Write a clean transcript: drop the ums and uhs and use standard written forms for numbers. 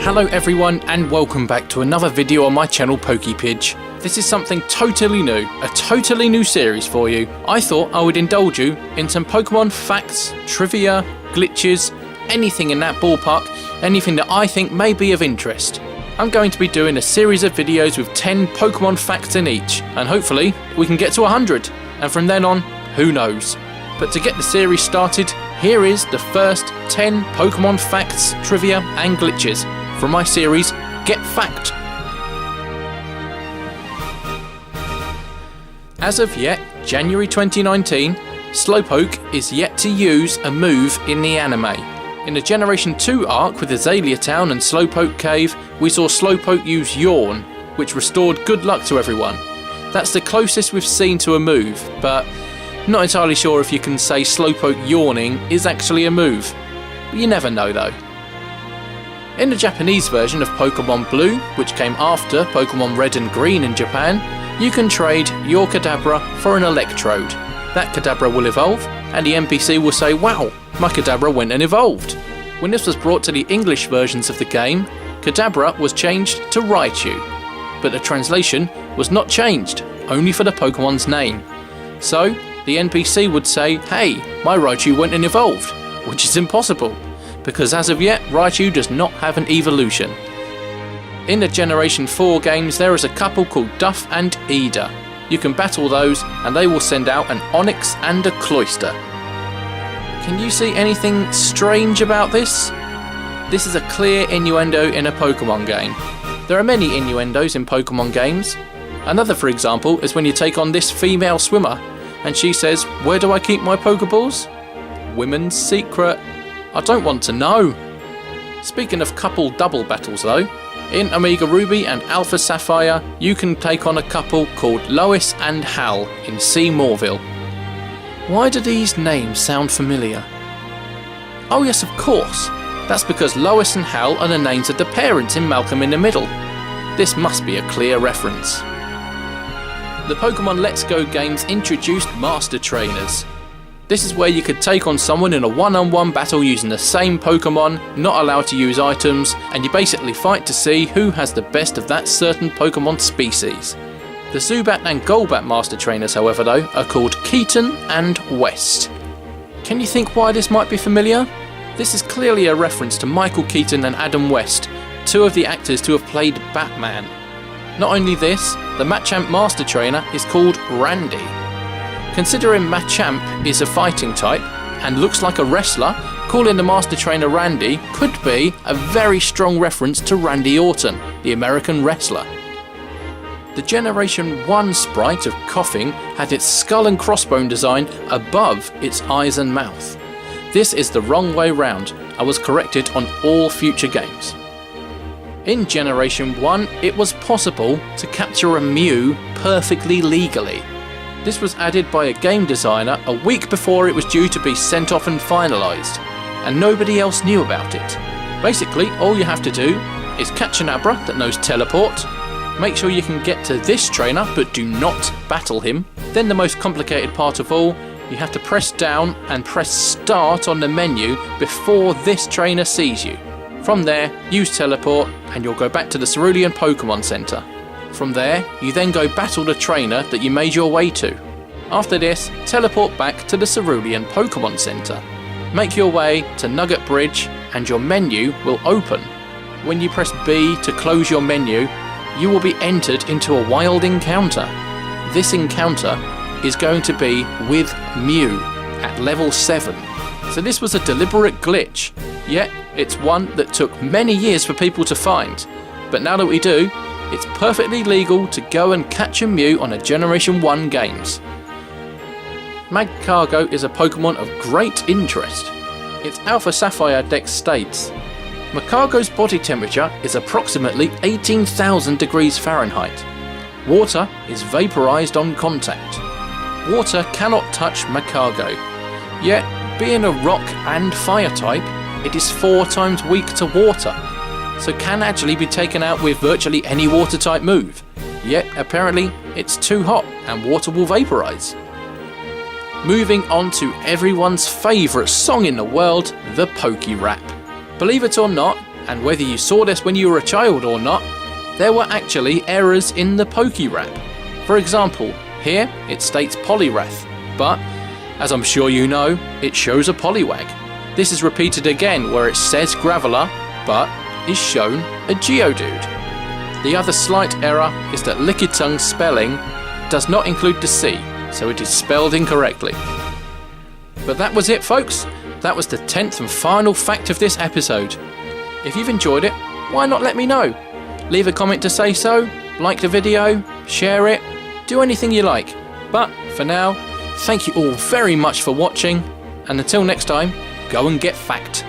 Hello everyone and welcome back to another video on my channel PokePidge. This is something totally new, a totally new series for you. I thought I would indulge you in some Pokemon facts, trivia, glitches, anything in that ballpark, anything that I think may be of interest. I'm going to be doing a series of videos with 10 Pokemon facts in each, and hopefully we can get to 100, and from then on, who knows. But to get the series started, here is the first 10 Pokemon facts, trivia and glitches from my series Get Fact. As of yet, January 2019, Slowpoke is yet to use a move in the anime. In the Generation 2 arc with Azalea Town and Slowpoke Cave, we saw Slowpoke use Yawn, which restored good luck to everyone. That's the closest we've seen to a move, but not entirely sure if you can say Slowpoke yawning is actually a move. But you never know though. In the Japanese version of Pokemon Blue, which came after Pokemon Red and Green in Japan, you can trade your Kadabra for an Electrode. That Kadabra will evolve, and the NPC will say, "Wow, my Kadabra went and evolved." When this was brought to the English versions of the game, Kadabra was changed to Raichu. But the translation was not changed, only for the Pokemon's name. So, the NPC would say, "Hey, my Raichu went and evolved," which is impossible, because as of yet, Raichu does not have an evolution. In the Generation 4 games, there is a couple called Duff and Ida. You can battle those, and they will send out an Onyx and a Cloyster. Can you see anything strange about this? This is a clear innuendo in a Pokemon game. There are many innuendos in Pokemon games. Another, for example, is when you take on this female swimmer, and she says, "Where do I keep my Pokeballs?" Women's secret. I don't want to know. Speaking of couple double battles though, in Omega Ruby and Alpha Sapphire, you can take on a couple called Lois and Hal in Seymourville. Why do these names sound familiar? Oh yes, of course. That's because Lois and Hal are the names of the parents in Malcolm in the Middle. This must be a clear reference. The Pokemon Let's Go games introduced Master Trainers. This is where you could take on someone in a one-on-one battle using the same Pokemon, not allowed to use items, and you basically fight to see who has the best of that certain Pokemon species. The Zubat and Golbat Master Trainers, however though, are called Keaton and West. Can you think why this might be familiar? This is clearly a reference to Michael Keaton and Adam West, two of the actors to have played Batman. Not only this, the Machamp Master Trainer is called Randy. Considering Machamp is a fighting type and looks like a wrestler, calling the Master Trainer Randy could be a very strong reference to Randy Orton, the American wrestler. The Generation 1 sprite of Coughing had its skull and crossbone design above its eyes and mouth. This is the wrong way round. I was corrected on all future games. In Generation 1, it was possible to capture a Mew perfectly legally. This was added by a game designer a week before it was due to be sent off and finalised, and nobody else knew about it. Basically, all you have to do is catch an Abra that knows Teleport, make sure you can get to this trainer but do not battle him, then the most complicated part of all, you have to press down and press start on the menu before this trainer sees you. From there, use Teleport and you'll go back to the Cerulean Pokemon Center. From there, you then go battle the trainer that you made your way to. After this, teleport back to the Cerulean Pokemon Center. Make your way to Nugget Bridge and your menu will open. When you press B to close your menu, you will be entered into a wild encounter. This encounter is going to be with Mew at level 7. So this was a deliberate glitch, yet it's one that took many years for people to find. But now that we do, it's perfectly legal to go and catch a Mew on a Generation 1 games. Magcargo is a Pokemon of great interest. Its Alpha Sapphire Dex states, Magcargo's body temperature is approximately 18,000 degrees Fahrenheit. Water is vaporized on contact. Water cannot touch Magcargo, yet being a rock and fire type, it is 4 times weak to water, so can actually be taken out with virtually any water type move. Yet apparently it's too hot and water will vaporize. Moving on to everyone's favourite song in the world, the Poke Rap. Believe it or not, And whether you saw this when you were a child or not, there were actually errors in the Pokérap. For example, here it states Poliwrath, but as I'm sure you know, it shows a Poliwag. This is repeated again where it says Graveler, but is shown a Geodude. The other slight error is that Lickitung's spelling does not include the C, so it is spelled incorrectly. But that was it, folks. That was the 10th and final fact of this episode. If you've enjoyed it, why not let me know? Leave a comment to say so, like the video, share it, do anything you like. But for now, thank you all very much for watching, and until next time, go and get fact.